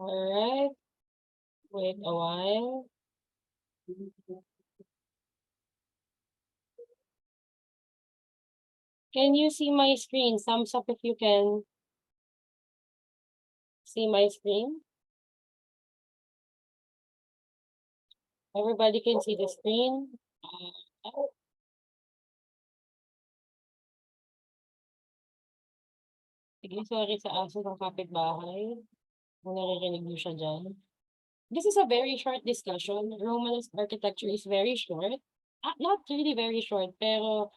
All right. Wait a while. Can you see my screen? Thumbs up if you can see my screen. Everybody can see the screen. Sige, sorry sa aso ng kapitbahay. Kung naririnig niyo siya dyan. This is a very short discussion. Romanesque architecture is very short. Not really very short, pero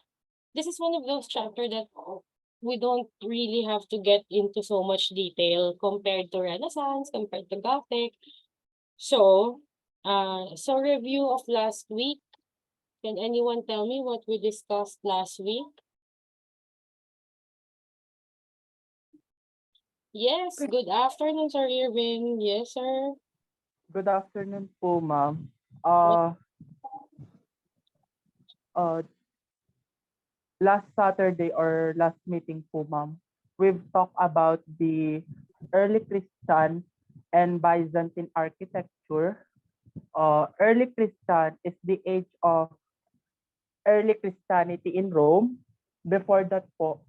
this is one of those chapters that we don't really have to get into so much detail compared to Renaissance, compared to Gothic. So review of last week. Can anyone tell me what we discussed last week? Yes, good afternoon, Sir Irving. Yes, sir. Good afternoon po, ma'am. Last Saturday or last meeting po, ma'am, we've talked about the early Christian and Byzantine architecture. Early Christian is the age of early Christianity in Rome. Before that po,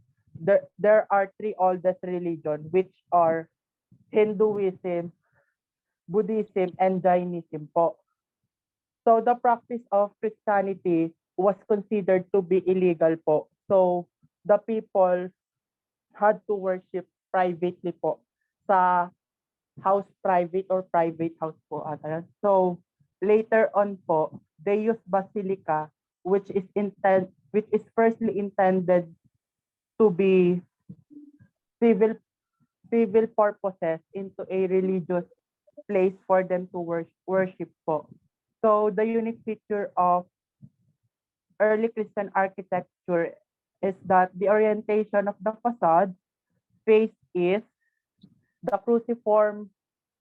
there are three oldest religions, which are Hinduism, Buddhism, and Jainism po. So the practice of Christianity was considered to be illegal po. So the people had to worship privately po sa house private or private house po ata. So later on po, they use basilica which is firstly intended to be civil purposes into a religious place for them to worship po. So the unique feature of early Christian architecture is that the orientation of the facade face is the cruciform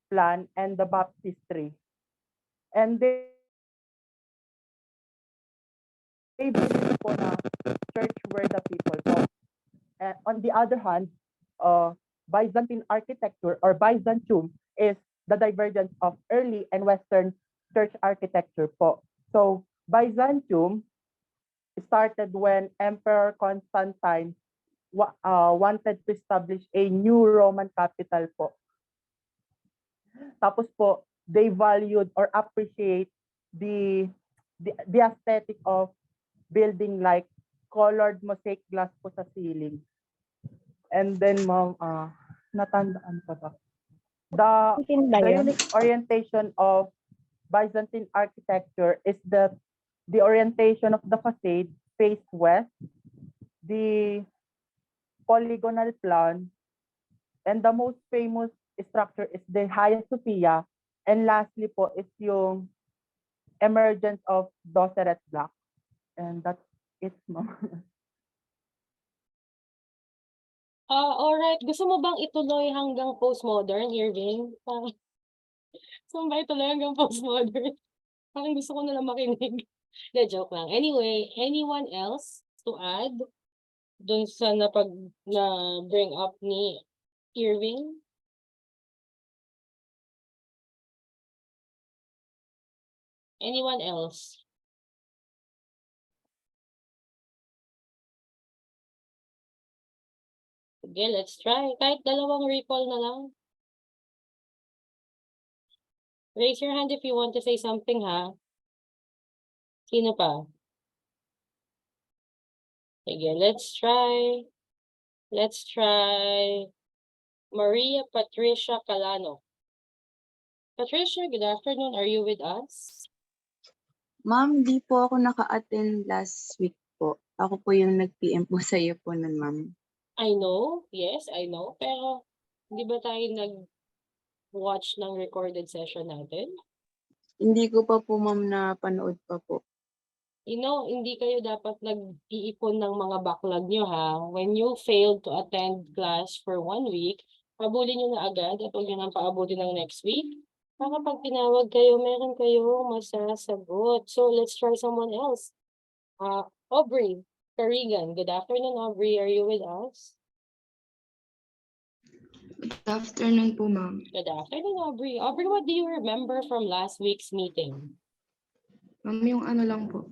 plan and the baptistry. And they believe po na church were the people po. On the other hand, Byzantine architecture or Byzantium is the divergence of early and Western church architecture po. So Byzantium started when Emperor Constantine wanted to establish a new Roman capital po. Tapos po, they valued or appreciate the aesthetic of building like colored mosaic glass po sa ceiling. And then, ma'am, natandaan ko to. The unique orientation of Byzantine architecture is that the orientation of the facade face west, the polygonal plan, and the most famous structure is the Hagia Sophia, and lastly po is yung emergence of Dosseret block. And that's it, ma'am. Alright. Gusto mo bang ituloy hanggang postmodern, Irving? Gusto mo ba ituloy hanggang postmodern? Parang gusto ko na lang makinig. Na joke lang. Anyway, anyone else to add dun sa bring up ni Irving? Anyone else? Sige, let's try. Kahit dalawang recall na lang. Raise your hand if you want to say something, ha? Sino pa? Sige, let's try. Let's try Maria Patricia Calano. Patricia, good afternoon. Are you with us? Ma'am, di po ako naka-attend last week po. Ako po yung nag-PM po sa iyo po nun, ma'am. I know. Yes, I know. Pero, di ba tayo nag-watch ng recorded session natin? Hindi ko pa po, ma'am, napanood pa po. You know, hindi kayo dapat nag-iipon ng mga backlog nyo, ha? When you failed to attend class for 1 week, pabulin nyo na agad at huwag nyo nang paabutin ng next week. Para pag tinawag kayo, meron kayo masasagot. So, let's try someone else. Aubrey Carrigan. Good afternoon, Aubrey. Are you with us? Good afternoon po, ma'am. Good afternoon, Aubrey. Aubrey, what do you remember from last week's meeting? Ma'am, yung ano lang po,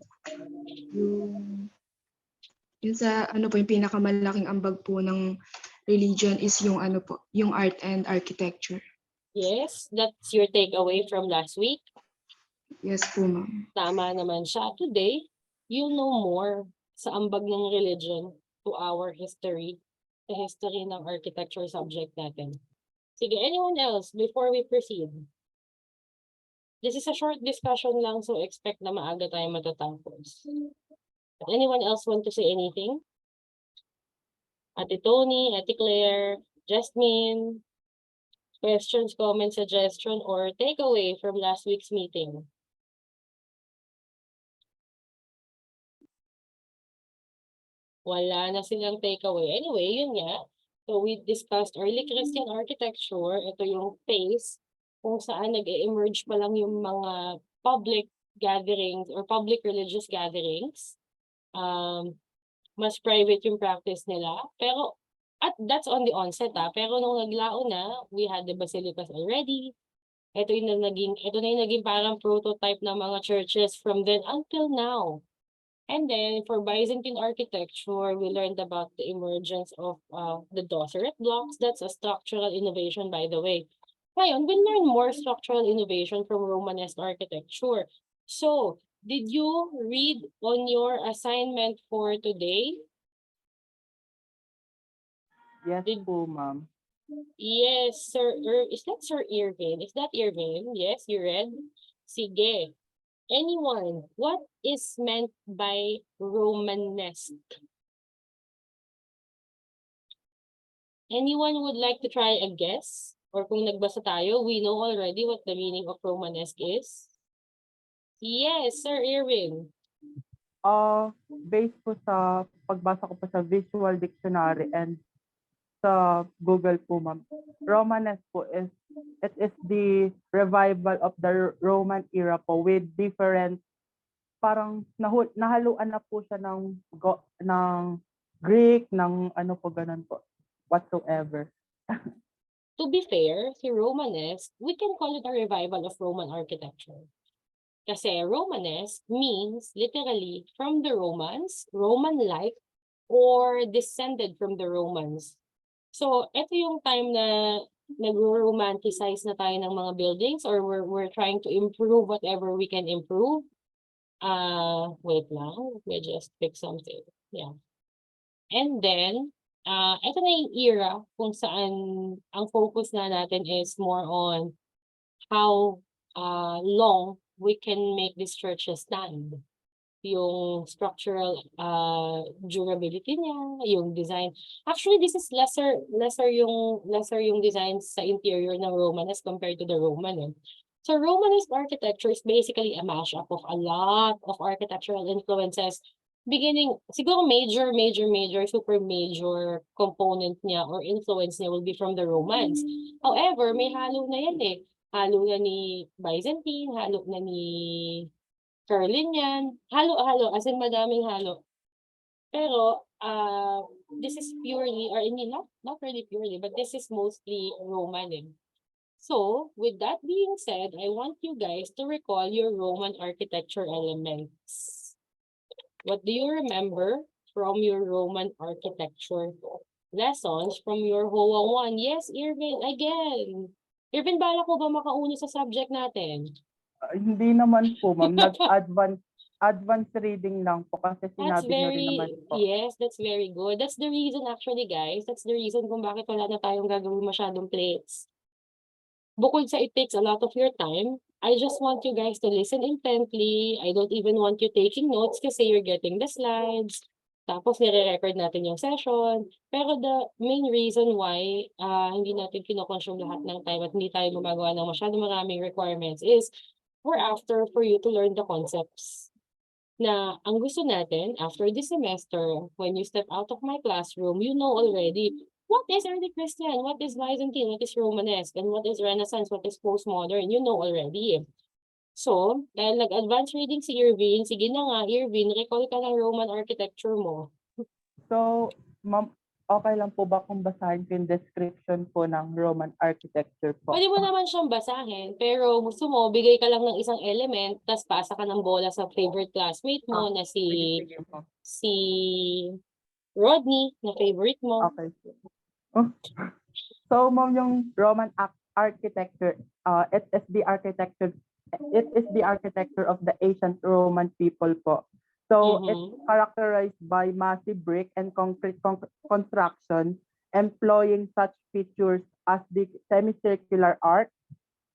yung, yung sa ano po, yung pinakamalaking ambag po ng religion is yung ano po, yung art and architecture. Yes, that's your takeaway from last week. Yes po, ma'am. Tama naman siya. Today, you'll know more sa ambag ng religion to our history, the history ng architecture subject natin. Sige, anyone else before we proceed? This is a short discussion lang, so expect na maaga tayo matatapos. Anyone else want to say anything? Ate Tony, Ate Claire, Jasmine, questions, comments, suggestion, or takeaway from last week's meeting? Wala na silang takeaway. Anyway, yun nga. So we discussed early Christian architecture. Ito yung phase kung saan nag-emerge pa lang yung mga public gatherings or public religious gatherings. Mas private yung practice nila. Pero at that's on the onset pero nung naglao na, we had the basilicas already. Ito na yung naging parang prototype ng mga churches from then until now. And then for Byzantine architecture, we learned about the emergence of the dosseret blocks. That's a structural innovation, by the way. Ngayon, we'll learn more structural innovation from Romanesque architecture. So, did you read on your assignment for today? Yes po, ma'am. Yes, Sir. Is that Sir Irvin? Is that Irvin? Yes, you read? Sige. Anyone, what is meant by Romanesque? Anyone would like to try a guess? Or kung nagbasa tayo, we know already what the meaning of Romanesque is? Yes, Sir Irvin. Based po sa pagbasa ko po sa Visual Dictionary and sa Google po, ma'am, Romanesque po is the revival of the Roman era po with different, parang nahaluan na po siya ng Greek, ng ano po, ganun po, whatsoever. To be fair, si Romanesque, we can call it a revival of Roman architecture. Kasi Romanesque means literally from the Romans, Roman-like, or descended from the Romans. So, ito yung time na nag-romanticize na tayo ng mga buildings or we're trying to improve whatever we can improve. Wait lang. Let me just pick something. Yeah. And then, ito na yung era kung saan ang focus na natin is more on how long we can make this church stand. Yung structural durability niya, yung design. Actually, this is lesser yung design sa interior ng Romanesque compared to the Roman. So Romanesque architecture is basically a mashup of a lot of architectural influences. Beginning, siguro major, super major component niya or influence niya will be from the Romans. However, may halo na yan Halo na ni Byzantine, halo na ni Carolinian, halo-halo, as in madaming halo. Pero, this is purely, or I mean, not really purely, but this is mostly Roman. So, with that being said, I want you guys to recall your Roman architecture elements. What do you remember from your Roman architecture lessons from your HOA1? Yes, Irvin, again. Irvin, bala ko ba makauna sa subject natin? Hindi naman po, ma'am. Advance reading lang po kasi sinabi niyo rin naman po. Yes, that's very good. That's the reason actually, guys. That's the reason kung bakit wala na tayong gagawin masyadong plates. Bukod sa it takes a lot of your time, I just want you guys to listen intently. I don't even want you taking notes kasi you're getting the slides. Tapos nire-record natin yung session. Pero the main reason why hindi natin kinoconsume lahat ng time at hindi tayo gumagawa ng masyadong maraming requirements is we're after for you to learn the concepts. Na ang gusto natin, after this semester, when you step out of my classroom, you know already what is early Christian, what is Byzantine, what is Romanesque, and what is Renaissance, what is postmodern, you know already. So, dahil nag-advance reading si Irvin, sige na nga, Irvin, recall ka ng Roman architecture mo. So, ma'am, Okay lang po ba kung basahin ko yung description po ng Roman architecture po? Pwede mo naman siyang basahin, pero gusto mo, bigay ka lang ng isang element, tas pasa ka ng bola sa favorite classmate mo na Sige po. si Rodney, na favorite mo. Okay. Oh. So, ma'am, yung Roman architecture, it is the architecture of the ancient Roman people po. So, it's characterized by massive brick and concrete construction, employing such features as the semicircular arch,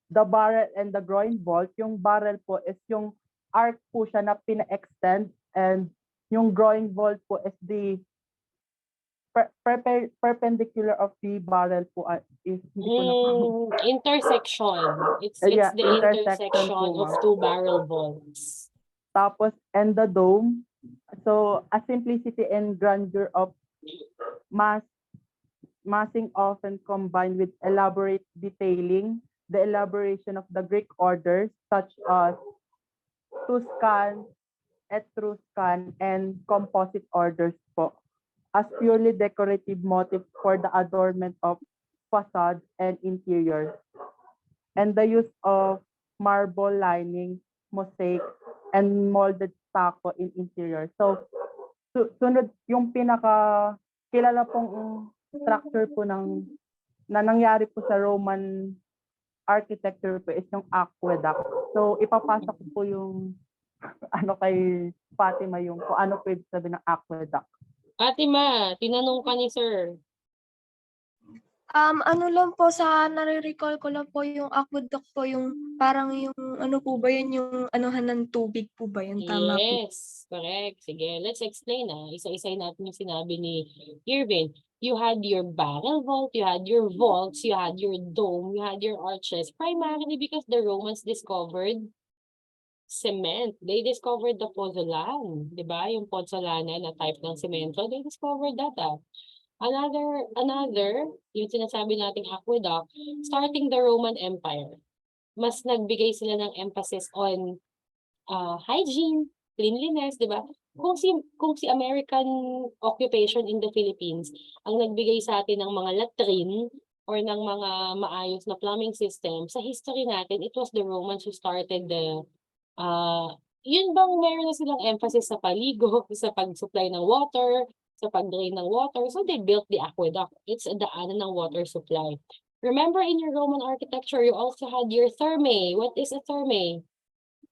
the barrel and the groin vault. Yung barrel po is yung arc po siya na pina-extend, and yung groin vault po is the perpendicular of the barrel po is hindi ko na Intersection. It's Yeah, the intersection intersection po, of ma'am. two barrel vaults. Tapos and the dome, so a simplicity and grandeur of massing often combined with elaborate detailing, the elaboration of the Greek orders such as Tuscan, Etruscan, and composite orders po, as purely decorative motifs for the adornment of facades and interiors, and the use of marble lining, mosaic, and molded stucco in interior. So, sunod yung pinaka kilala pong structure po na nangyari po sa Roman architecture po is yung aqueduct. So, ipapasok ko po yung kay Fatima yung kung ano pwede sabihin ng aqueduct. Fatima, tinanong ka ni sir. Ano lang po sa nare-recall ko lang po yung aqueduct po, yung parang yung ano po ba yan, yung anuhan ng tubig po ba yan? Tama po. Yes, correct. Sige, let's explain Isa-isay natin yung sinabi ni Irvin. You had your barrel vault, you had your vaults, you had your dome, you had your arches, primarily because the Romans discovered cement. They discovered the pozzolan, di ba? Yung pozzolana na type ng semento, they discovered that. Another, yung sinasabi nating aqueduct, starting the Roman Empire, mas nagbigay sila ng emphasis on hygiene, cleanliness, di ba? Kung si American occupation in the Philippines ang nagbigay sa atin ng mga latrine or ng mga maayos na plumbing system, sa history natin, it was the Romans who started the yun bang meron na silang emphasis sa paligo, sa pag-supply ng water, sa pag-drain ng water. So they built the aqueduct. It's a daanan ng water supply. Remember in your Roman architecture, you also had your thermae. What is a thermae?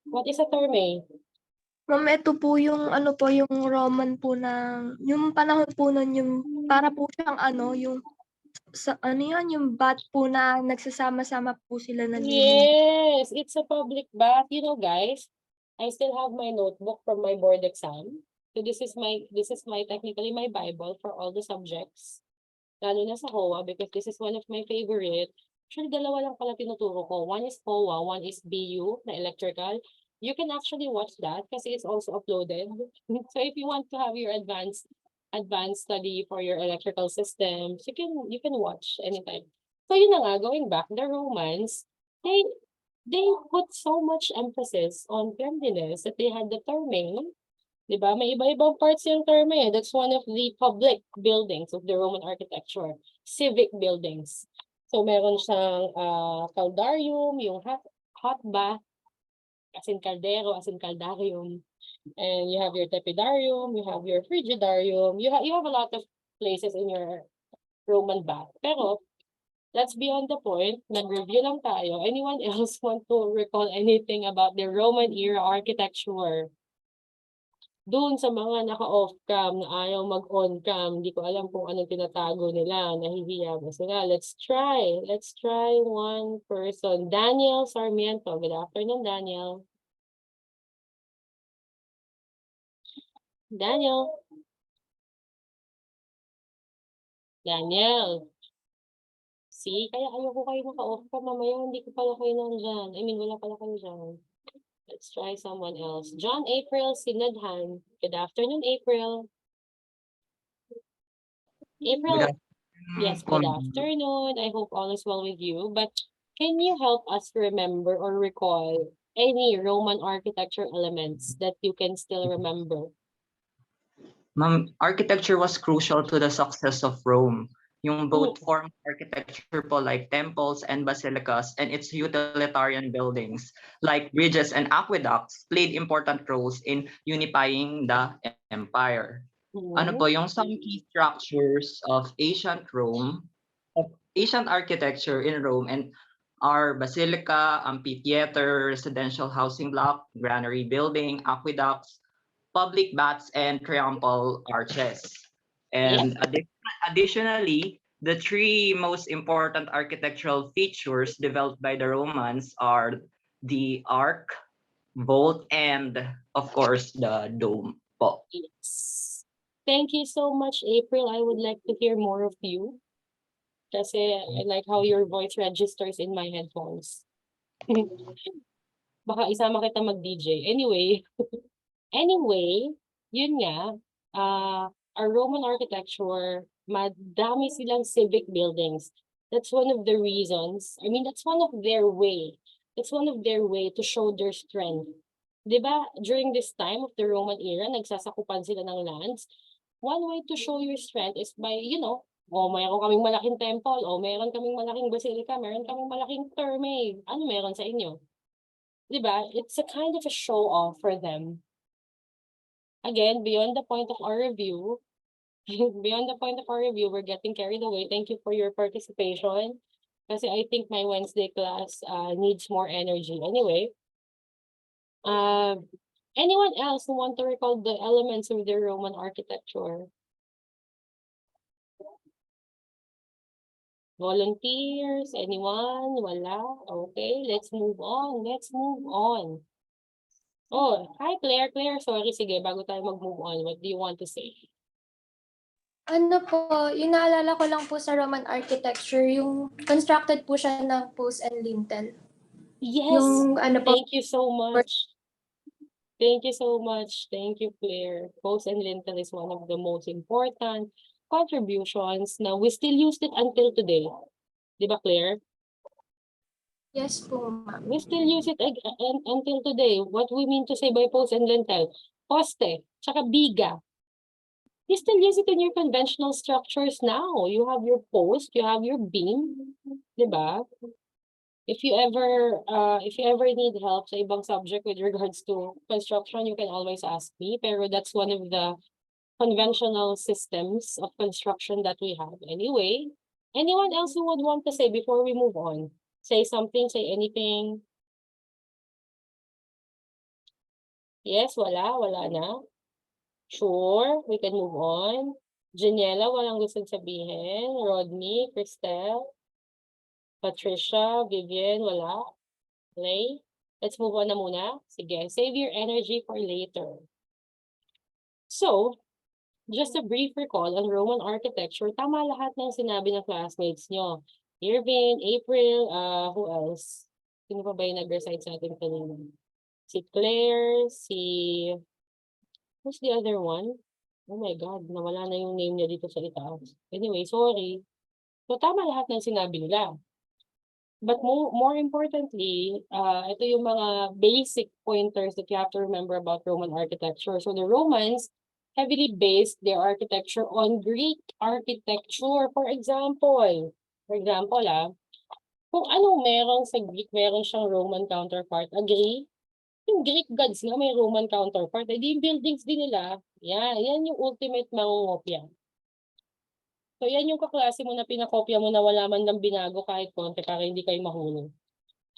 What is a thermae? Ma'am, ito po yung ano po, yung Roman po na, yung panahon po nun, yung para po siyang ano, yung sa ano yan, yung bath po na nagsasama-sama po sila na Yes, it's a public bath. You know, guys, I still have my notebook from my board exam. So this is my technically my Bible for all the subjects. Lalo na sa HOA because this is one of my favorite. Actually, dalawa lang pala tinuturo ko. One is HOA, one is BU na electrical. You can actually watch that kasi it's also uploaded. So if you want to have your advanced study for your electrical systems, you can watch anytime. So yun na nga, going back, the Romans, they put so much emphasis on cleanliness that they had the thermae. Diba? May iba-ibang parts yung thermae. That's one of the public buildings of the Roman architecture. Civic buildings. So meron siyang caldarium, yung hot bath, as in caldero, as in caldarium. And you have your tepidarium, you have your frigidarium, you have a lot of places in your Roman bath. Pero that's beyond the point. Nag-review lang tayo. Anyone else want to recall anything about the Roman era architecture? Doon sa mga naka-off cam na ayaw mag-on cam, hindi ko alam kung anong tinatago nila, nahihiya ba sila. Let's try one person. Daniel Sarmiento. Good afternoon, Daniel. Daniel. See, kaya ayoko kayo naka-off cam mamaya, hindi ko pala kayo nandyan. I mean, wala pala kayo dyan. Let's try someone else. John April Sinadhan. Good afternoon, April. April. Yes, good afternoon. I hope all is well with you. But can you help us remember or recall any Roman architecture elements that you can still remember? Ma'am, architecture was crucial to the success of Rome. Yung both form of architecture po like temples and basilicas and its utilitarian buildings like bridges and aqueducts played important roles in unifying the empire. Ano po yung some key structures of ancient architecture in Rome and are basilica, amphitheater, residential housing block, granary building, aqueducts, public baths, and triumphal arches. And additionally, the three most important architectural features developed by the Romans are the arc, vault, and of course the dome po. Yes. Thank you so much, April. I would like to hear more of you. Kasi I like how your voice registers in my headphones. Baka isama kita mag-DJ. Anyway, yun nga, our Roman architecture, madami silang civic buildings. That's one of the reasons. I mean, that's one of their way. That's one of their way to show their strength. 'Di ba? During this time of the Roman era, nagsasakupan sila ng lands. One way to show your strength is by, mayroon kaming malaking temple, meron kaming malaking basilica, meron kaming malaking therme. Ano meron sa inyo? 'Di ba? It's a kind of a show off for them. Again, beyond the point of our review, we're getting carried away. Thank you for your participation. Kasi I think my Wednesday class needs more energy. Anyway, anyone else who want to recall the elements of their Roman architecture? Volunteers? Anyone? Wala? Okay, let's move on. Oh, hi Claire. Claire, sorry. Sige, bago tayo mag-move on, what do you want to say? Ano po, yung naalala ko lang po sa Roman architecture, yung constructed po siya ng post and lintel. Yes, Yung ano po, thank you so much. Thank you so much. Thank you, Claire. Post and lintel is one of the most important contributions. Now, we still use it until today. Di ba, Claire? yes po, ma'am. We still use it until today. What we mean to say by post and lintel? Poste, tsaka biga. You still use it in your conventional structures now. You have your post, you have your beam. Di ba? If you ever need help sa ibang subject with regards to construction, you can always ask me. Pero that's one of the conventional systems of construction that we have. Anyway, anyone else who would want to say before we move on? Say something, say anything. Yes, wala na. Sure, we can move on. Janela, walang gustong sabihin. Rodney, Cristel. Patricia, Vivian, wala. Lay, let's move on na muna. Sige, save your energy for later. So, just a brief recall on Roman architecture. Tama lahat ng sinabi ng classmates nyo. Irvin, April, who else? Sino pa ba yung nag-recite sa atin kanina? Si Claire, who's the other one? Oh my God, nawala na yung name niya dito sa itaas. Anyway, sorry. So, tama lahat ng sinabi nila. But more importantly, ito yung mga basic pointers that you have to remember about Roman architecture. So the Romans heavily based their architecture on Greek architecture. For example, kung anong meron sa Greek, meron siyang Roman counterpart. Agree? Yung Greek gods nga may Roman counterpart. Yung buildings din nila, yan yung ultimate mangungopia. So yan yung kaklase mo na pinakopya mo na wala man lang binago kahit konti para hindi kayo mahulog.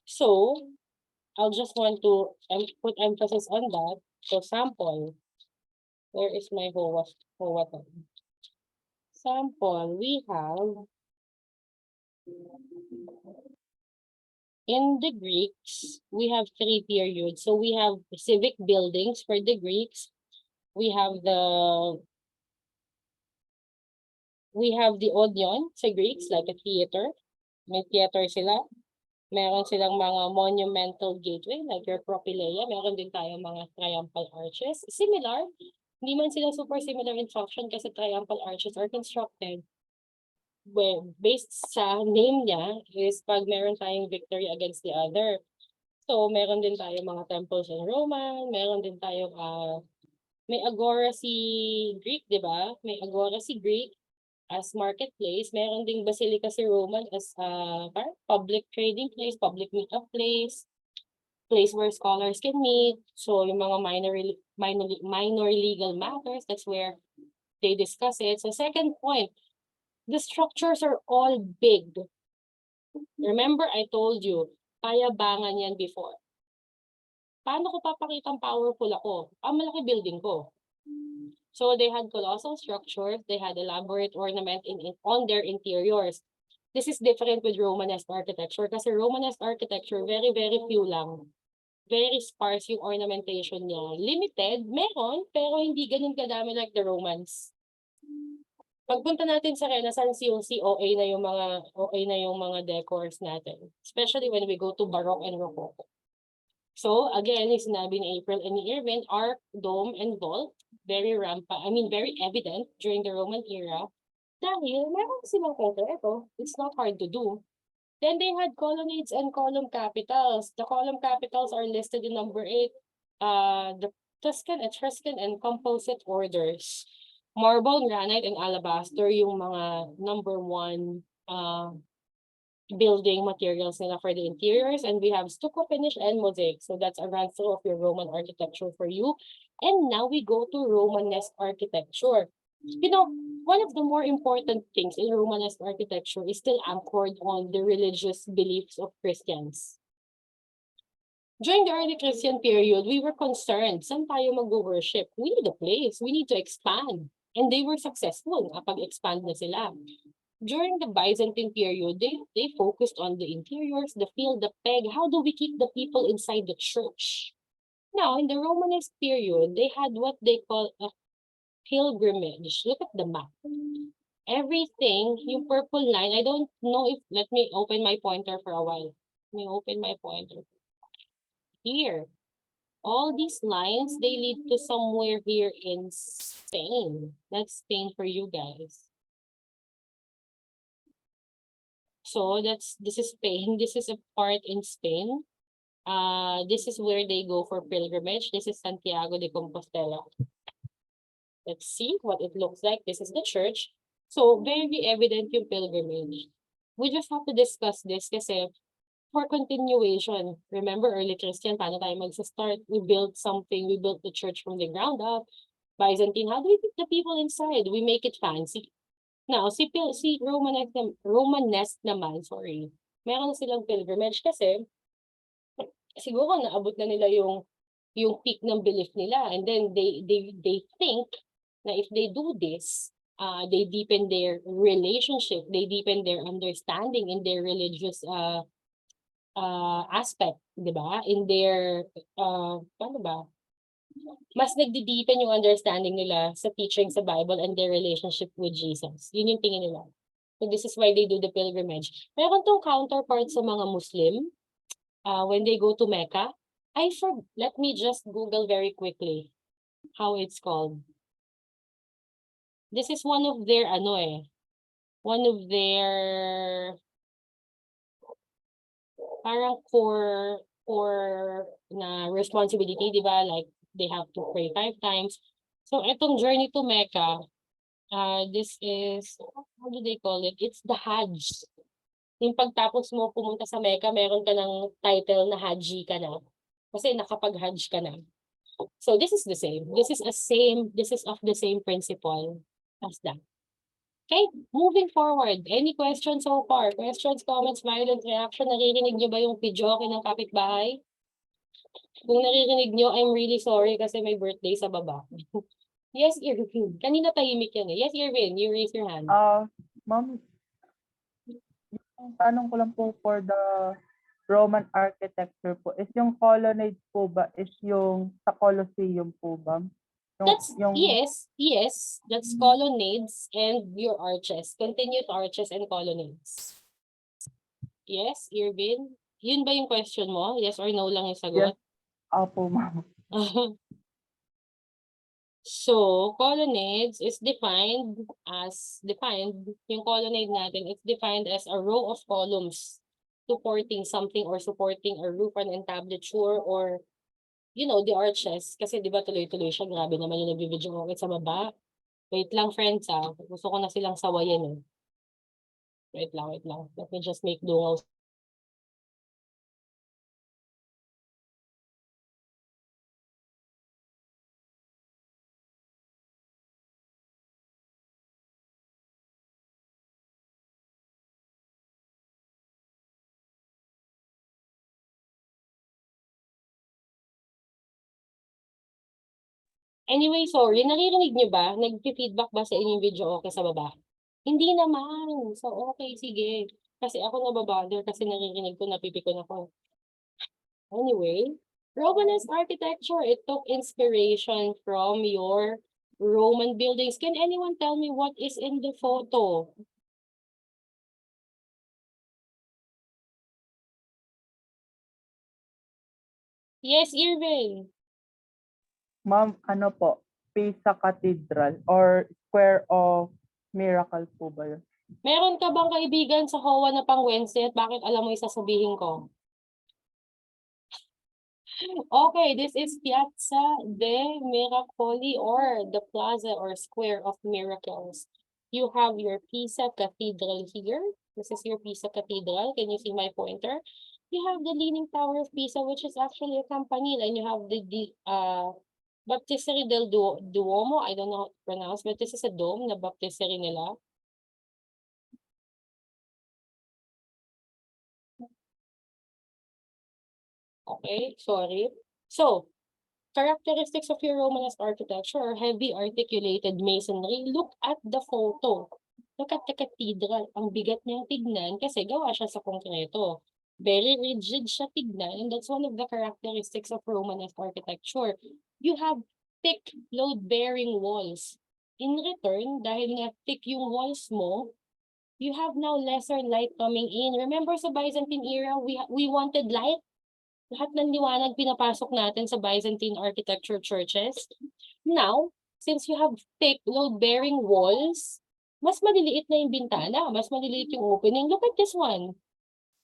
So, I'll just want to put emphasis on that. So sample, where is my HOA2? Sample, we have, in the Greeks, we have 3 periods. So we have civic buildings for the Greeks. We have the Odeon sa Greeks, like a theater. May theater sila. Meron silang mga monumental gateway, like your propylaea. Meron din tayong mga triumphal arches. Similar, hindi man sila super similar in function kasi triumphal arches are constructed based sa name niya is pag meron tayong victory against the other. So, meron din tayong mga temples in Roman, meron din tayong May Agora si Greek, di ba? May Agora si Greek as marketplace. Meron ding Basilica si Roman as parang public trading place, public meetup place, place where scholars can meet. So yung mga minor legal matters, that's where they discuss it. So second point, the structures are all big. Remember, I told you, payabangan yan before. Paano ko papakitang powerful ako? Malaki building ko. So they had colossal structures, they had elaborate ornament on their interiors. This is different with Romanesque architecture kasi Romanesque architecture, very, very few lang. Very sparse yung ornamentation niya. Limited, meron, pero hindi ganun kadami like the Romans. Pagpunta natin sa Renaissance, yung OA na yung mga decors natin. Especially when we go to Baroque and Rococo. So, again, yung sinabi ni April and ni Irvin, arc, dome, and vault, very evident during the Roman era. Dahil meron silang konkreto, it's not hard to do. Then they had colonnades and column capitals. The column capitals are listed in number 8. The Tuscan, Etruscan, and composite orders. Marble, granite, and alabaster yung mga number 1 building materials nila for the interiors. And we have stucco finish and mosaic. So that's a run through of your Roman architecture for you. And now we go to Romanesque architecture. You know, one of the more important things in Romanesque architecture is still anchored on the religious beliefs of Christians. During the early Christian period, we were concerned, saan tayo mag-worship? We need a place, we need to expand. And they were successful, kapag-expand na sila. During the Byzantine period, they focused on the interiors, the field, the peg. How do we keep the people inside the church? Now, in the Romanesque period, they had what they call a pilgrimage. Look at the map. Everything, yung purple line, I don't know if, let me open my pointer for a while. Let me open my pointer. Here, all these lines, they lead to somewhere here in Spain. That's Spain for you guys. So this is Spain. This is a part in Spain. This is where they go for pilgrimage. This is Santiago de Compostela. Let's see what it looks like. This is the church. So very evident yung pilgrimage. We just have to discuss this kasi for continuation. Remember early Christian, paano tayo mag-start? We built something. We built the church from the ground up. Byzantine, how do we keep the people inside? We make it fancy. Now, si Romanesque naman, sorry, meron na silang pilgrimage kasi siguro naabot na nila yung peak ng belief nila, and then they think na if they do this, they deepen their relationship, they deepen their understanding in their religious aspect, di ba? In their, paano ba? Mas nagdi-deepen yung understanding nila sa teaching sa Bible and their relationship with Jesus. Yun yung tingin nila. So this is why they do the pilgrimage. Meron tong counterpart sa mga Muslim when they go to Mecca. Let me just Google very quickly how it's called. This is one of their parang core na responsibility, di ba? Like they have to pray 5 times. So etong journey to Mecca, this is, how do they call it? It's the Hajj. Yung pagtapos mo pumunta sa Mecca, meron ka ng title na Haji ka na. Kasi nakapag-Hajj ka na. So this is the same. This is of the same principle as that. Okay, moving forward. Any questions so far? Questions, comments, violent reaction? Naririnig niyo ba yung pidjoke ng kapitbahay? Kung naririnig niyo, I'm really sorry kasi may birthday sa baba. Yes, Irvin. Kanina tahimik yan eh. Yes, Irvin, you raise your hand. Ma'am, yung tanong ko lang po for the Roman architecture po, is yung colonnade po ba is yung sa Colosseum po ba? Yes, that's colonnades and your arches, continuous arches and colonnades. Yes, Irvin? Yun ba yung question mo? Yes or no lang yung sagot? Yes. Opo, ma'am. So, colonnades is defined, yung colonnade natin, it's defined as a row of columns supporting something or supporting a roof, an entablature, or you know, the arches. Kasi di ba tuloy-tuloy siya, grabe naman yung nagbibidyo ko sa baba. Wait lang friends gusto ko na silang sawayin eh. Wait lang. Let me just make dungaw. Anyway, sorry, naririnig niyo ba? Nag-feedback ba sa inyo yung video okay sa baba? Hindi naman. So, okay, sige. Kasi ako nababother kasi naririnig ko, napipikon ako. Anyway, Romanesque architecture, it took inspiration from your Roman buildings. Can anyone tell me what is in the photo? Yes, Irvin. Ma'am, ano po? Pisa Cathedral or Square of Miracle po ba yun? Meron ka bang kaibigan sa HOA na pang Wednesday at bakit alam mo yung sasabihin ko? Okay, this is Piazza de Miracoli or the Plaza or Square of Miracles. You have your Pisa Cathedral here. This is your Pisa Cathedral. Can you see my pointer? You have the Leaning Tower of Pisa, which is actually a campanile, and you have the Baptistery del Duomo. I don't know how to pronounce, but this is a dome na baptistery nila. Okay, sorry. So, characteristics of your Romanesque architecture are heavy articulated masonry. Look at the photo. Look at the cathedral. Ang bigat niyang tignan kasi gawa siya sa konkreto. Very rigid siya tignan, and that's one of the characteristics of Romanesque architecture. You have thick load-bearing walls. In return, dahil nga thick yung walls mo, you have now lesser light coming in. Remember sa Byzantine era, we wanted light? Lahat ng liwanag pinapasok natin sa Byzantine architecture churches. Now, since you have thick load-bearing walls, mas maliliit na yung bintana, mas maliliit yung opening. Look at this one.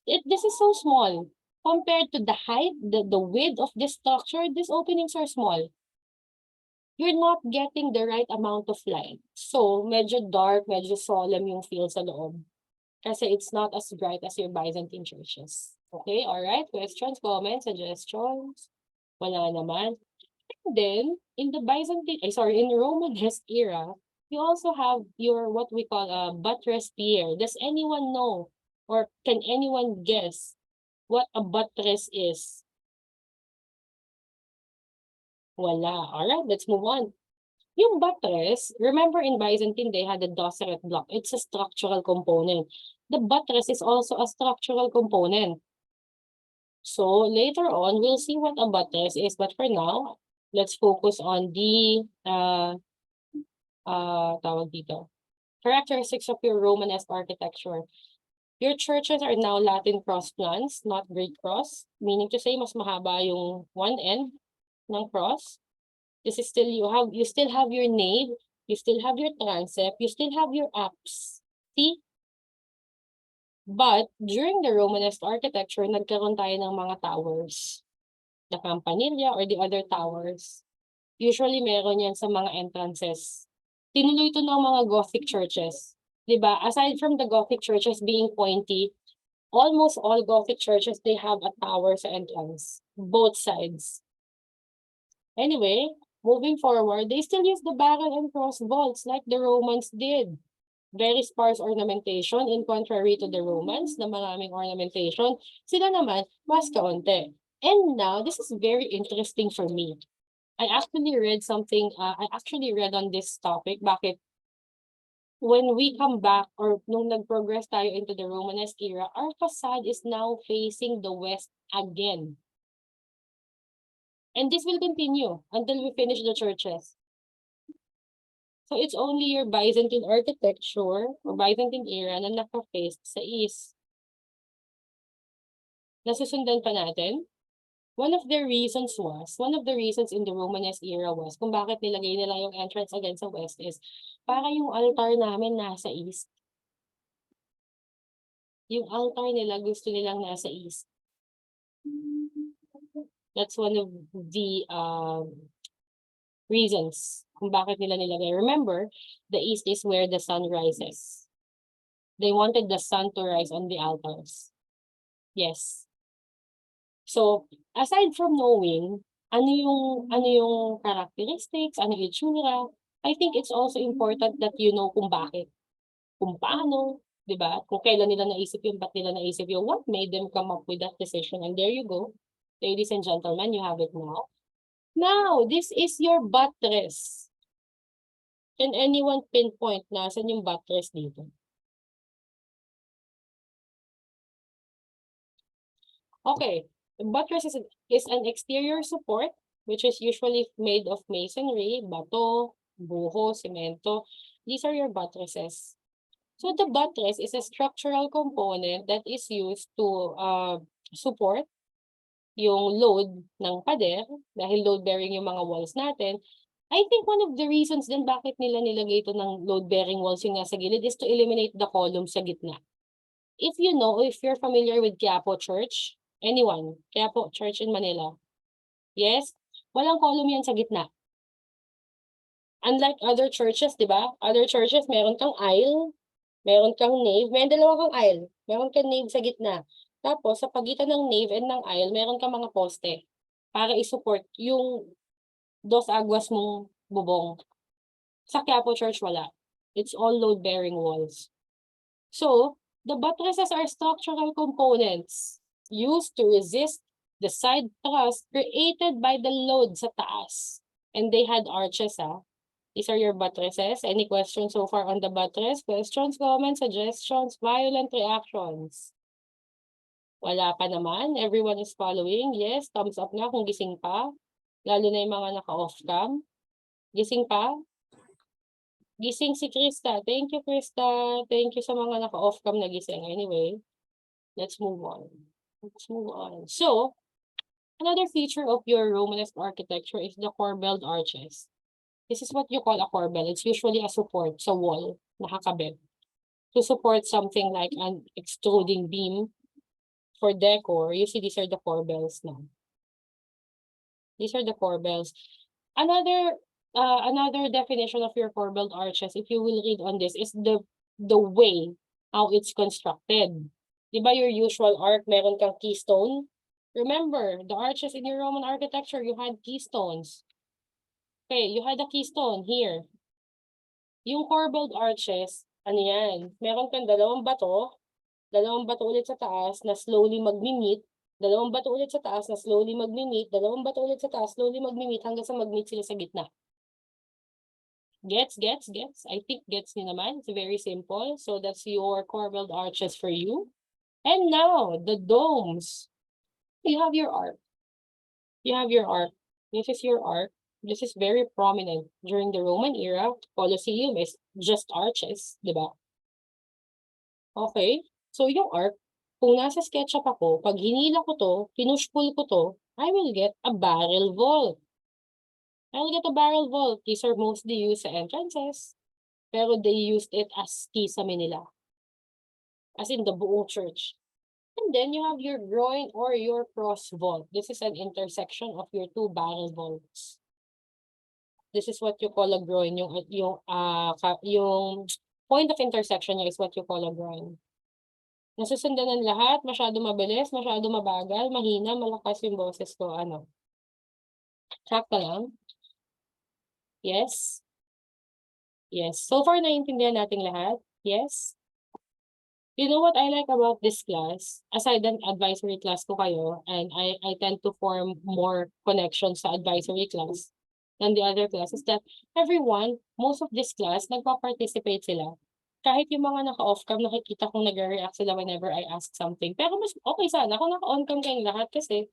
This is so small. Compared to the height, the width of this structure, these openings are small. You're not getting the right amount of light. So, medyo dark, medyo solemn yung feel sa loob. Kasi it's not as bright as your Byzantine churches. Okay, all right. Questions, comments, suggestions? Wala naman. And then, in the in Romanesque era, you also have your what we call a buttress pier. Does anyone know or can anyone guess what a buttress is? Wala. All right, let's move on. Yung buttress, remember in Byzantine, they had a dosseret block. It's a structural component. The buttress is also a structural component. So later on, we'll see what a buttress is. But for now, let's focus on the tawag dito, characteristics of your Romanesque architecture. Your churches are now Latin cross plans, not Greek cross. Meaning to say, mas mahaba yung one end ng cross. This is still, you still have your nave, you still have your transept, you still have your apse. See? But during the Romanesque architecture, nagkaroon tayo ng mga towers. The campanilla or the other towers. Usually meron yan sa mga entrances. Tinuloy ito ng mga Gothic churches. Diba? Aside from the Gothic churches being pointy, almost all Gothic churches, they have a tower sa entrance. Both sides. Anyway, moving forward, they still use the barrel and cross vaults like the Romans did. Very sparse ornamentation in contrary to the Romans na maraming ornamentation. Sila naman, mas kaunti. And now, this is very interesting for me. I actually read on this topic. Bakit? When we come back or nung nag-progress tayo into the Romanesque era, our facade is now facing the west again. And this will continue until we finish the churches. So it's only your Byzantine architecture or Byzantine era na naka-face sa east. Nasusundan pa natin. One of the reasons in the Romanesque era was kung bakit nilagay nila yung entrance again sa west is para yung altar namin nasa east. Yung altar nila gusto nilang nasa east. That's one of the reasons kung bakit nila nilagay. Remember, the east is where the sun rises. They wanted the sun to rise on the altars. Yes. So, aside from knowing ano yung characteristics, ano yung itsura, I think it's also important that you know kung bakit, kung paano, 'di ba? Kung kailan nila naisip yun, ba't nila naisip yun, what made them come up with that decision. And there you go. Ladies and gentlemen, you have it now. Now, this is your buttress. Can anyone pinpoint nasan yung buttress dito? Okay, the buttress is an exterior support which is usually made of masonry, bato, buho, semento. These are your buttresses. So the buttress is a structural component that is used to support yung load ng pader dahil load-bearing yung mga walls natin. I think one of the reasons din bakit nila nilagay ito ng load-bearing walls yung nasa gilid is to eliminate the column sa gitna. If you know, if you're familiar with Quiapo Church, anyone, Quiapo Church in Manila, yes, walang column yan sa gitna. Unlike other churches, di ba? Other churches, meron kang aisle, meron kang nave, may dalawa kang aisle, meron kang nave sa gitna. Tapos, sa pagitan ng nave and ng aisle, meron kang mga poste para isupport yung dos aguas mong bubong. Sa Quiapo Church, wala. It's all load-bearing walls. So, the buttresses are structural components used to resist the side thrust created by the load sa taas. And they had arches, These are your buttresses. Any questions so far on the buttress? Questions, comments, suggestions, violent reactions? Wala pa naman. Everyone is following. Yes, thumbs up na kung gising pa. Lalo na yung mga naka-off cam. Gising pa? Gising si Krista. Thank you, Krista. Thank you sa mga naka-off cam na gising. Anyway, let's move on. Let's move on. So, another feature of your Romanesque architecture is the corbelled arches. This is what you call a corbel. It's usually a support sa wall, nakakabit, to support something like an extruding beam. For decor, you see these are the corbels now. These are the corbels. Another definition of your corbelled arches, if you will read on this, is the way how it's constructed. Diba your usual arc, meron kang keystone? Remember, the arches in your Roman architecture, you had keystones. Okay, you had a keystone here. Yung corbelled arches, ano yan? Meron kang dalawang bato ulit sa taas na slowly magmi-meet, dalawang bato ulit sa taas na slowly magmi-meet, dalawang bato ulit sa taas, slowly magmi-meet hanggang sa mag-meet sila sa gitna. Gets? I think gets niyo naman. It's very simple. So that's your corbelled arches for you. And now, the domes. You have your arc. This is your arc. This is very prominent during the Roman era. Colosseum is just arches, di ba? Okay. So yung arc, kung nasa SketchUp ako, pag hinila ko to, pinush-pull ko to, I will get a barrel vault. These are mostly used sa entrances. Pero they used it as kisame nila. As in the buong church. And then you have your groin or your cross vault. This is an intersection of your two barrel vaults. This is what you call a groin. Yung point of intersection niya is what you call a groin. Nasusundan ng lahat, masyado mabilis, masyado mabagal, mahina, malakas yung boses ko, Sakto lang? Yes? Yes. So far, naiintindihan natin lahat? Yes? You know what I like about this class? Aside ng advisory class ko kayo, and I tend to form more connections sa advisory class than the other classes, that everyone, most of this class, nagpa-participate sila. Kahit yung mga naka-off cam, nakikita kong nag-react sila whenever I ask something. Pero mas okay sana kung naka-on cam kayong lahat kasi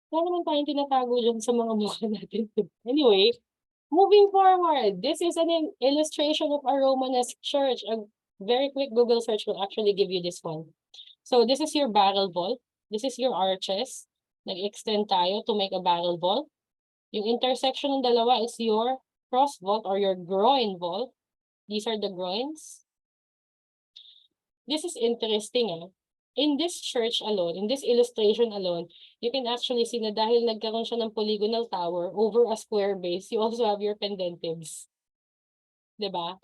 wala naman tayong tinatago dyan sa mga mukha natin. Anyway, moving forward, this is an illustration of a Romanesque church. A very quick Google search will actually give you this one. So this is your barrel vault. This is your arches. Nag-extend tayo to make a barrel vault. Yung intersection ng dalawa is your cross vault or your groin vault. These are the groins. This is interesting. in this church alone, in this illustration alone, you can actually see na dahil nagkaroon siya ng polygonal tower over a square base, you also have your pendentives. Diba?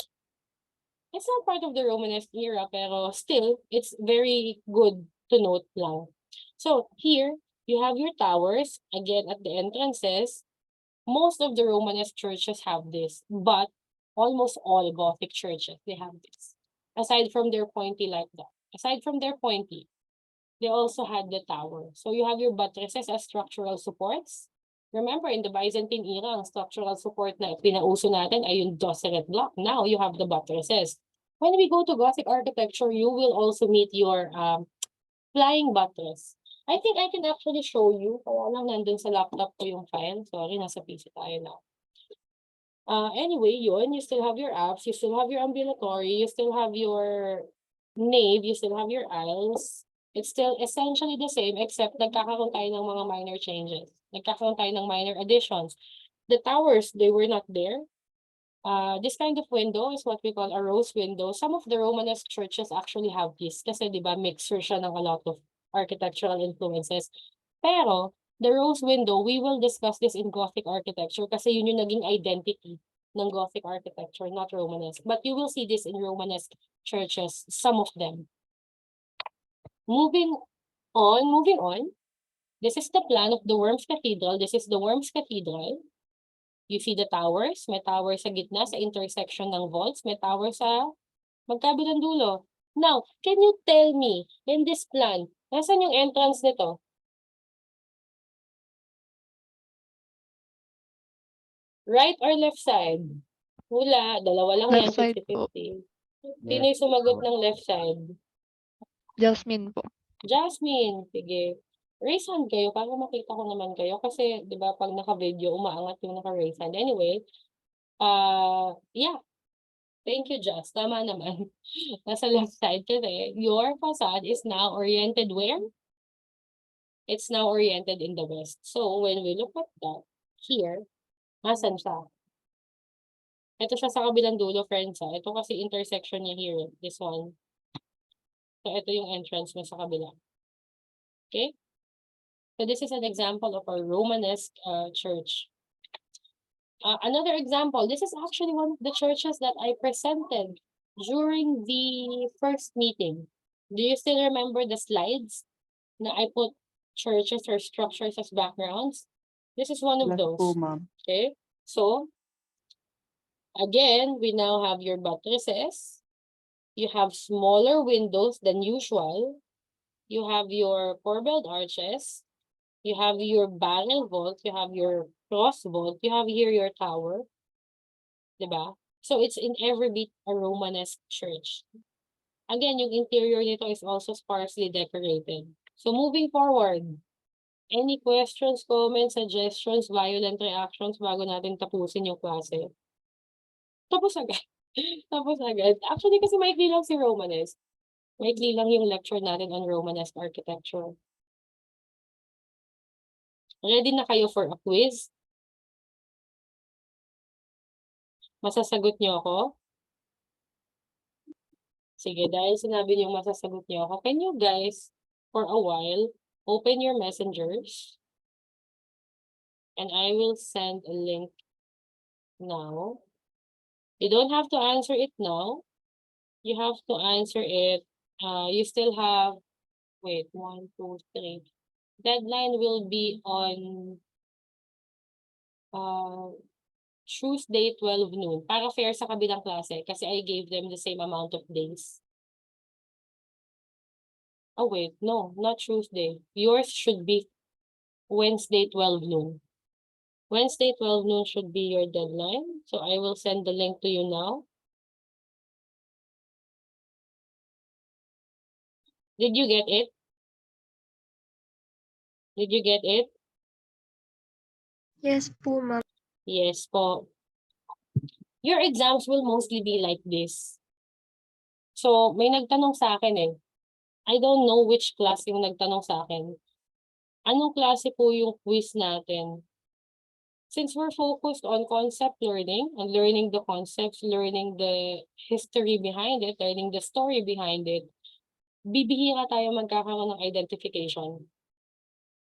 It's not part of the Romanesque era, pero still, it's very good to note lang. So here, you have your towers, again at the entrances. Most of the Romanesque churches have this, but almost all Gothic churches, they have this. Aside from their pointy like that. Aside from their pointy, they also had the tower. So you have your buttresses as structural supports. Remember, in the Byzantine era, ang structural support na pinauso natin ay yung dosseret block. Now, you have the buttresses. When we go to Gothic architecture, you will also meet your flying buttress. I think I can actually show you. Kaya lang nandun sa laptop ko yung file. Sorry, nasa PC tayo now. Anyway, yun, you still have your apse, you still have your ambulatory, you still have your nave, you still have your aisles. It's still essentially the same except nagkakaroon tayo ng mga minor changes. Nagkakaroon tayo ng minor additions. The towers, they were not there. This kind of window is what we call a rose window. Some of the Romanesque churches actually have this kasi di ba mixture siya ng a lot of architectural influences. Pero the rose window, we will discuss this in Gothic architecture kasi yun yung naging identity ng Gothic architecture, not Romanesque. But you will see this in Romanesque churches, some of them. Moving on. This is the plan of the Worms Cathedral. This is the Worms Cathedral. You see the towers. May tower sa gitna, sa intersection ng vaults. May tower sa magkabilang dulo. Now, can you tell me, in this plan, nasan yung entrance nito? Right or left side? Hula, dalawa lang yan, Left side po. 50-50. Sino yung sumagot ng left side? Jasmine po. Jasmine, sige. Raise hand kayo para makita ko naman kayo kasi 'di ba pag naka-video umaangat yung naka-raise hand. Anyway, yeah. Thank you, Jas. Tama naman. Nasa left side kasi your facade is now oriented where? It's now oriented in the west. So when we look at that here, nasan siya? Ito siya sa kabilang dulo, friends. Ito kasi intersection niya here, this one. So ito yung entrance mo sa kabila. Okay? So this is an example of a Romanesque church. Another example, this is actually one of the churches that I presented during the first meeting. Do you still remember the slides na I put churches or structures as backgrounds? This is one of Yes those. po, ma'am. Okay, so again, we now have your buttresses. You have smaller windows than usual. You have your corbelled arches. You have your barrel vault, you have your cross vault, you have here your tower. Diba? So it's in every bit a Romanesque church. Again, yung interior nito is also sparsely decorated. So moving forward, any questions, comments, suggestions, violent reactions bago natin tapusin yung klase? Tapos agad. Tapos agad. Actually, kasi maikli lang si Romanesque. Maikli lang yung lecture natin on Romanesque architecture. Ready na kayo for a quiz? Masasagot niyo ako? Sige, dahil sinabi niyo masasagot niyo ako, can you guys, for a while, open your messengers? And I will send a link now. You don't have to answer it now. You have to answer it. You still have, wait, 1, 2, 3. Deadline will be on Tuesday, 12 noon. Para fair sa kabilang klase kasi I gave them the same amount of days. Oh wait, no, not Tuesday. Yours should be Wednesday, 12 noon. Wednesday, 12 noon should be your deadline. So I will send the link to you now. Did you get it? Did you get it? Yes po, ma'am. Yes po. Your exams will mostly be like this. So, may nagtanong sa akin eh. I don't know which class yung nagtanong sa akin. Anong klase po yung quiz natin? Since we're focused on concept learning and learning the concepts, learning the history behind it, learning the story behind it, bibihira tayo magkakaroon ng identification.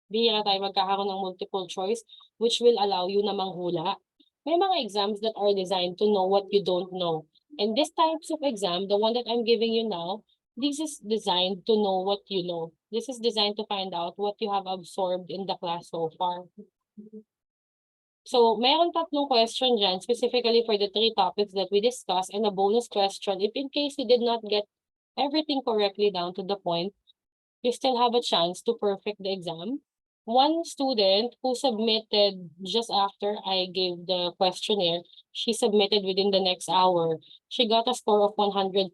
Bihira tayo magkakaroon ng multiple choice, which will allow you na manghula. May mga exams that are designed to know what you don't know. And this types of exam, the one that I'm giving you now, this is designed to know what you know. This is designed to find out what you have absorbed in the class so far. So, meron tatlong question dyan, specifically for the 3 topics that we discussed, and a bonus question if in case you did not get everything correctly down to the point, you still have a chance to perfect the exam. One student who submitted just after I gave the questionnaire, she submitted within the next hour. She got a score of 113.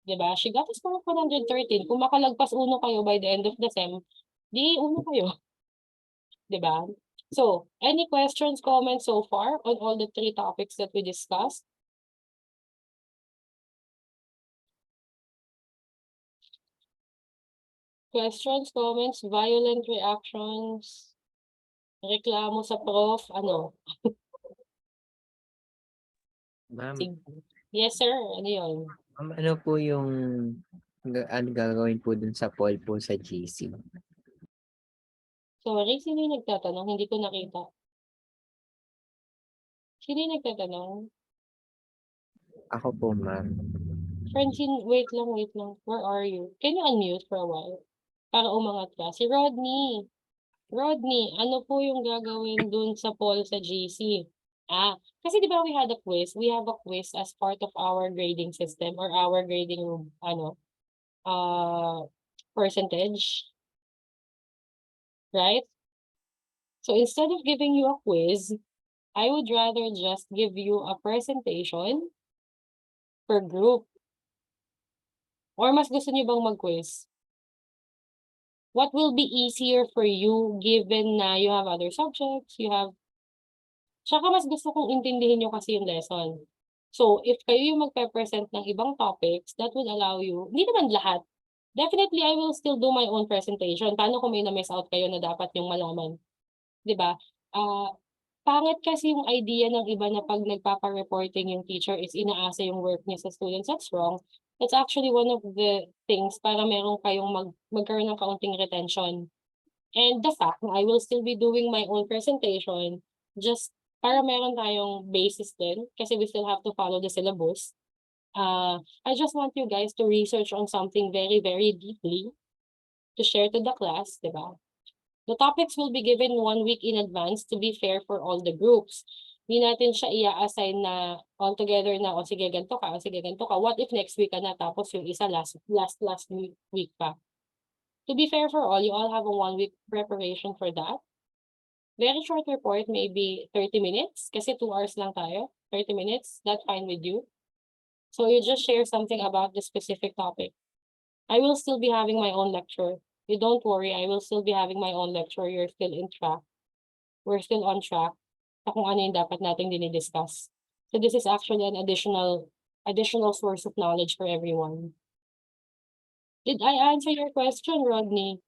Diba? She got a score of 113. Kung makalagpas uno kayo by the end of the sem, di uno kayo. Diba? So, any questions, comments so far on all the 3 topics that we discussed? Questions, comments, violent reactions, reklamo sa prof, ano? Ma'am, Sige. Yes, sir. Ano yun? ano po yung ano gagawin po dun sa poll po sa GC? Sorry, sino yung nagtatanong? Hindi ko nakita. Sino yung nagtatanong? Ako po, ma'am. Francine, wait lang. Where are you? Can you unmute for a while? Para umangat ka. Si Rodney. Rodney, ano po yung gagawin dun sa poll sa GC? Kasi di ba we had a quiz? We have a quiz as part of our grading system or our grading room, percentage. Right? So instead of giving you a quiz, I would rather just give you a presentation per group. Or mas gusto niyo bang mag-quiz? What will be easier for you given na you have other subjects, tsaka mas gusto kong intindihin nyo kasi yung lesson. So, if kayo yung magpe-present ng ibang topics, that would allow you, hindi naman lahat. Definitely, I will still do my own presentation. Paano kung may na-miss out kayo na dapat yung malaman? 'Di ba? Pangit kasi yung idea ng iba na pag nagpapa-reporting yung teacher is inaasa yung work niya sa students. That's wrong. That's actually one of the things para meron kayong magkaroon ng kaunting retention. And the fact na I will still be doing my own presentation just para meron tayong basis din kasi we still have to follow the syllabus. I just want you guys to research on something very, very deeply to share to the class, di ba? The topics will be given 1 week in advance to be fair for all the groups. Hindi natin siya i-assign na all together na, o sige, ganito ka, o sige, ganito ka. What if next week ka na, tapos yung isa last week pa? To be fair for all, you all have a 1 week preparation for that. Very short report, maybe 30 minutes, kasi 2 hours lang tayo. 30 minutes, that's fine with you. So you just share something about the specific topic. I will still be having my own lecture. You don't worry, I will still be having my own lecture. You're still in track. We're still on track sa kung ano yung dapat nating dinidiscuss. So this is actually an additional source of knowledge for everyone. Did I answer your question, Rodney?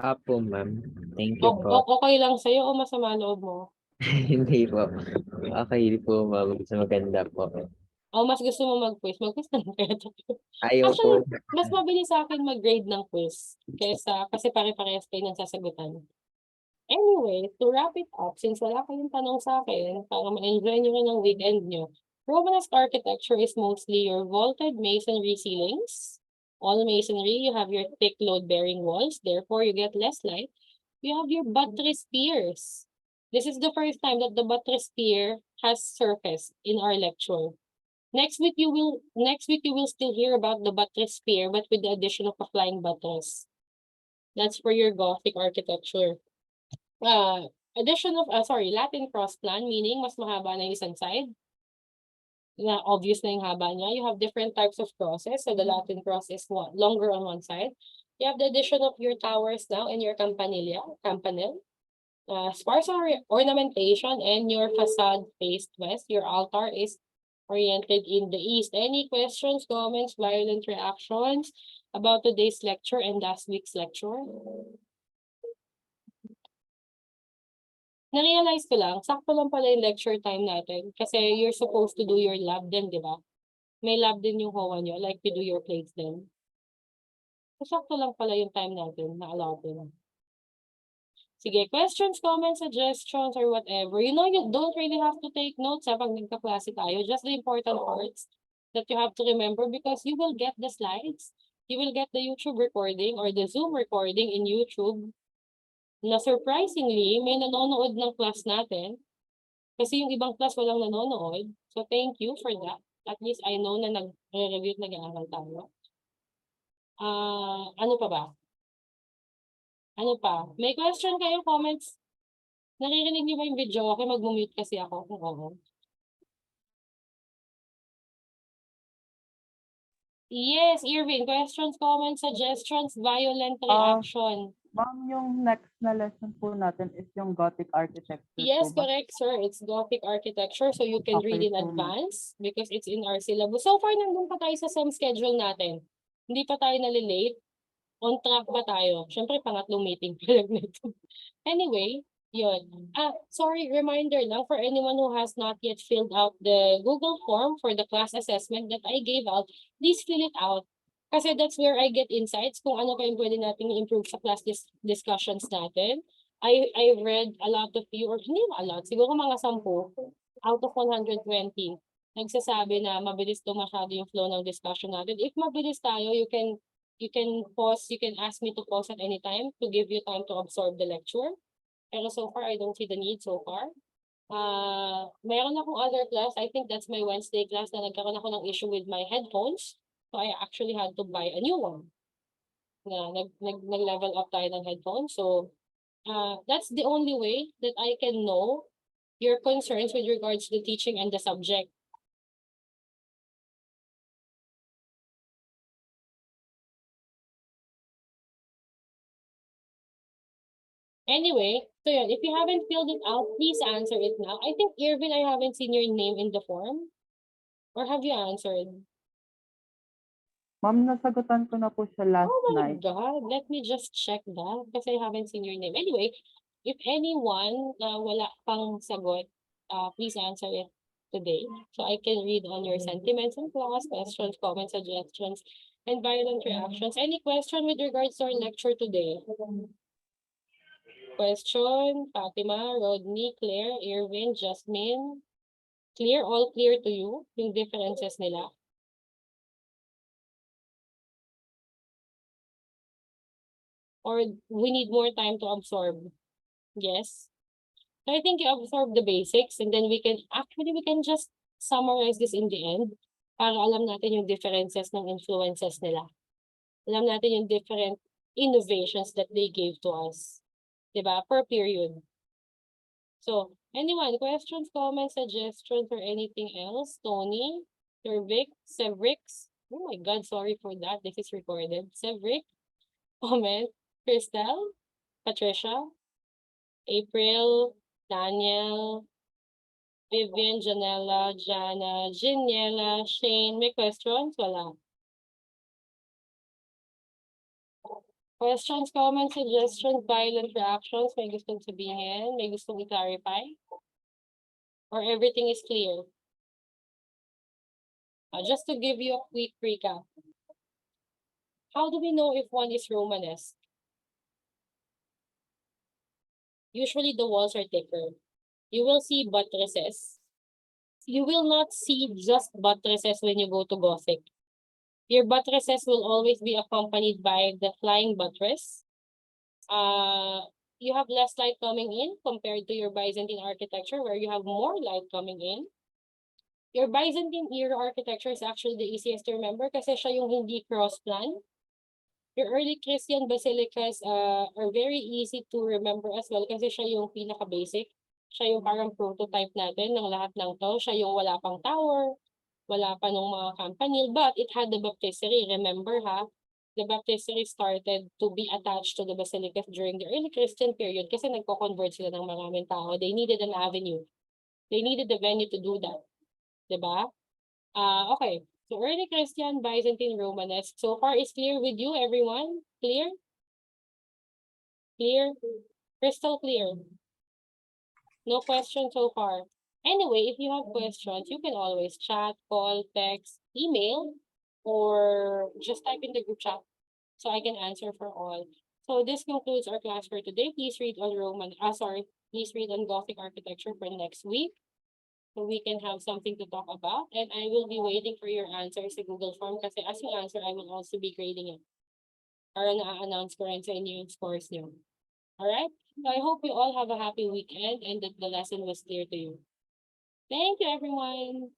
Apo, ma'am. Thank you po. Okay lang sa'yo o masama loob mo? Hindi po. Okay po, ma'am. Mas maganda po. O mas gusto mo mag-quiz? Mag-quiz na tayo. Ayaw Actually, po. mas mabilis sa akin mag-grade ng quiz kasi pare-parehas kayo ng sasagutan. Anyway, to wrap it up, since wala kayong tanong sa akin, para ma-enjoy nyo rin ang weekend nyo, Romanesque architecture is mostly your vaulted masonry ceilings. All masonry, you have your thick load-bearing walls, therefore you get less light. You have your buttress piers. This is the first time that the buttress pier has surfaced in our lecture. Next week you will still hear about the buttress pier, but with the addition of a flying buttress. That's for your Gothic architecture. Latin cross plan, meaning mas mahaba na yung isang side. Na obvious na yung haba niya. You have different types of crosses. So the Latin cross is longer on one side. You have the addition of your towers now and your campanile. Sparse ornamentation, and your facade faced west. Your altar is oriented in the east. Any questions, comments, violent reactions about today's lecture and last week's lecture? Na-realize ko lang, sakto lang pala yung lecture time natin kasi you're supposed to do your lab din, di ba? May lab din yung HOA nyo, like you do your plates din. Sakto lang pala yung time natin na allotted. Sige, questions, comments, suggestions, or whatever. You know, you don't really have to take notes pag nagka-klase tayo. Just the important parts that you have to remember because you will get the slides. You will get the YouTube recording or the Zoom recording in YouTube na surprisingly, may nanonood ng class natin. Kasi yung ibang class walang nanonood. So, thank you for that. At least I know na nag-review at nag-aaral tayo. Ano pa ba? Ano pa? May question kayo, comments? Naririnig niyo ba yung video? Okay, mag-mute kasi ako kung oo. Yes, Irvin. Questions, comments, suggestions, violent reaction. Ma'am, yung next na lesson po natin is yung Gothic architecture Yes, po ba? correct, sir. It's Gothic architecture, so you can read Okay in po, ma'am. advance because it's in our syllabus. So far, nandun pa tayo sa SEM schedule natin. Hindi pa tayo nalilate. On track ba tayo? Siyempre, pangatlong meeting pa lang nito. Anyway, yun. Sorry, reminder lang for anyone who has not yet filled out the Google form for the class assessment that I gave out, please fill it out. Kasi that's where I get insights kung ano pa yung pwede natin i-improve sa class discussions natin. I read a lot of you, or hindi a lot, siguro mga 10 out of 120 nagsasabi na mabilis to masyado yung flow ng discussion natin. If mabilis tayo, you can pause, you can ask me to pause at any time to give you time to absorb the lecture. Pero so far, I don't see the need so far. Meron akong other class, I think that's my Wednesday class na nagkaroon ako ng issue with my headphones. So I actually had to buy a new one. Nag-level up tayo ng headphones. So that's the only way that I can know your concerns with regards to the teaching and the subject. Anyway, so yun, if you haven't filled it out, please answer it now. I think, Irvin, I haven't seen your name in the form. Or have you answered? Ma'am, nasagutan ko na po siya last Oh my night. God, let me just check that kasi I haven't seen your name. Anyway, if anyone na wala pang sagot, please answer it today. So I can read on your sentiments and flaws, questions, comments, suggestions, and violent reactions. Any question with regards to our lecture today? Question, Fatima, Rodney, Claire, Irvin, Jasmine. Clear, all clear to you, yung differences nila? Or we need more time to absorb? Yes. So I think you absorb the basics and then we can just summarize this in the end para alam natin yung differences ng influences nila. Alam natin yung different innovations that they gave to us. Diba? Per period. So, anyone, questions, comments, suggestions, or anything else? Tony, Vic, Sevrix. Oh my God, sorry for that. This is recorded. Sevric, comment. Crystal, Patricia, April, Daniel, Vivian, Janella, Jana, Giniela, Shane. May questions? Wala. Questions, comments, suggestions, violent reactions? May gustong sabihin? May gustong i-clarify? Or everything is clear? Just to give you a quick recap. How do we know if one is Romanesque? Usually the walls are thicker. You will see buttresses. You will not see just buttresses when you go to Gothic. Your buttresses will always be accompanied by the flying buttress. You have less light coming in compared to your Byzantine architecture where you have more light coming in. Your Byzantine era architecture is actually the easiest to remember kasi siya yung hindi cross-plan. Your early Christian basilicas are very easy to remember as well kasi siya yung pinaka-basic. Siya yung parang prototype natin ng lahat ng to. Siya yung wala pang tower, wala pa nung mga campanile, but it had the baptistery. Remember ha, the baptistery started to be attached to the basilicas during the early Christian period kasi nagko-convert sila ng maraming tao. They needed an avenue. They needed the venue to do that. Diba? Okay. So early Christian, Byzantine, Romanesque. So far is clear with you, everyone? Clear? Clear? Crystal clear. No questions so far. Anyway, if you have questions, you can always chat, call, text. email or just type in the group chat so I can answer for all. So this concludes our class for today. Please read on please read on Gothic architecture for next week, so we can have something to talk about. And I will be waiting for your answers sa Google Form kasi as you answer, I will also be grading it. Para na-announce ko rin sa inyo yung scores nyo. Alright? So I hope you all have a happy weekend and that the lesson was clear to you. Thank you, everyone.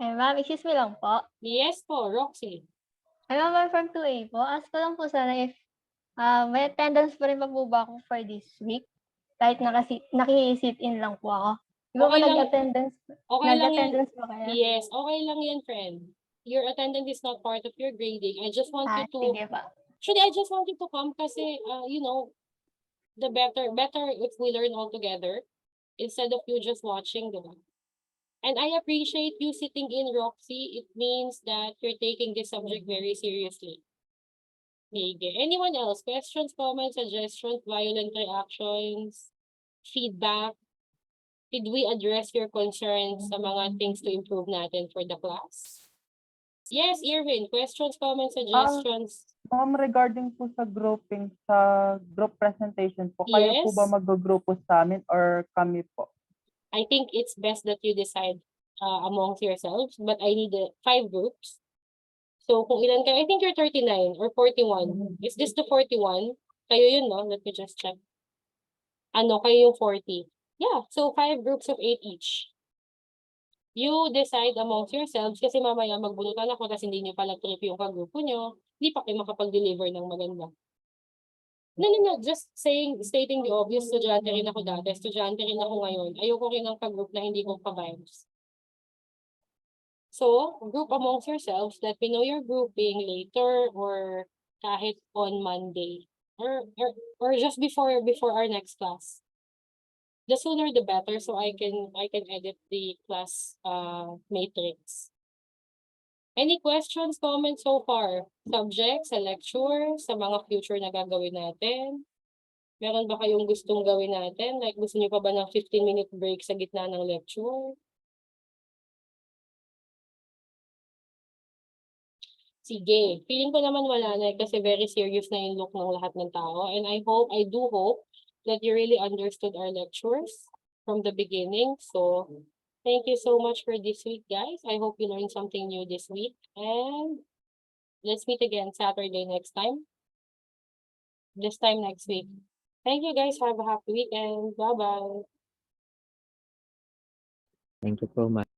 Ma'am, excuse me lang po. Yes po, Roxy. Ma'am, from 2A po. Ask ko lang po sana if may attendance pa rin pa po ba ako for this week? Kahit naki-sit in lang po ako. Di ba Okay lang. nag-attendance? Okay lang yan. Nag-attendance po kayo? Yes, okay lang yan, friend. Your attendance is not part of your grading. I just want you to... Sige pa. Actually, I just want you to come kasi, you know, the better if we learn all together instead of you just watching, diba? And I appreciate you sitting in, Roxy. It means that you're taking this subject very seriously. Okay. Anyone else? Questions, comments, suggestions, violent reactions, feedback? Did we address your concerns sa mga things to improve natin for the class? Yes, Irvin. Questions, comments, suggestions? Ma'am, regarding po sa grouping, sa group presentation po, kayo po Yes. ba mag-grupo sa amin or kami po? I think it's best that you decide amongst yourselves, but I need 5 groups. So kung ilan kayo, I think you're 39 or 41. Is this the 41? Kayo yun, no? Let me just check. Kayo yung 40. Yeah, so 5 groups of 8 each. You decide amongst yourselves kasi mamaya magbunutan ako kasi hindi nyo pala trip yung kagrupo nyo. Hindi pa kayo makapag-deliver ng maganda. No. Just stating the obvious. Estudyante rin ako dati. Estudyante rin ako ngayon. Ayoko rin ng kagroup na hindi ko pa-vibes. So, group amongst yourselves. Let me know your grouping later or kahit on Monday. Or just before our next class. The sooner the better so I can edit the class matrix. Any questions, comments so far? Subjects, sa lecture, sa mga future na gagawin natin? Meron ba kayong gustong gawin natin? Like, gusto niyo pa ba ng 15-minute break sa gitna ng lecture? Sige. Feeling ko naman wala na kasi very serious na yung look ng lahat ng tao. And I do hope that you really understood our lectures from the beginning. So, thank you so much for this week, guys. I hope you learned something new this week. And let's meet again Saturday next time. This time next week. Thank you, guys. Have a happy weekend. Bye-bye. Thank you so much.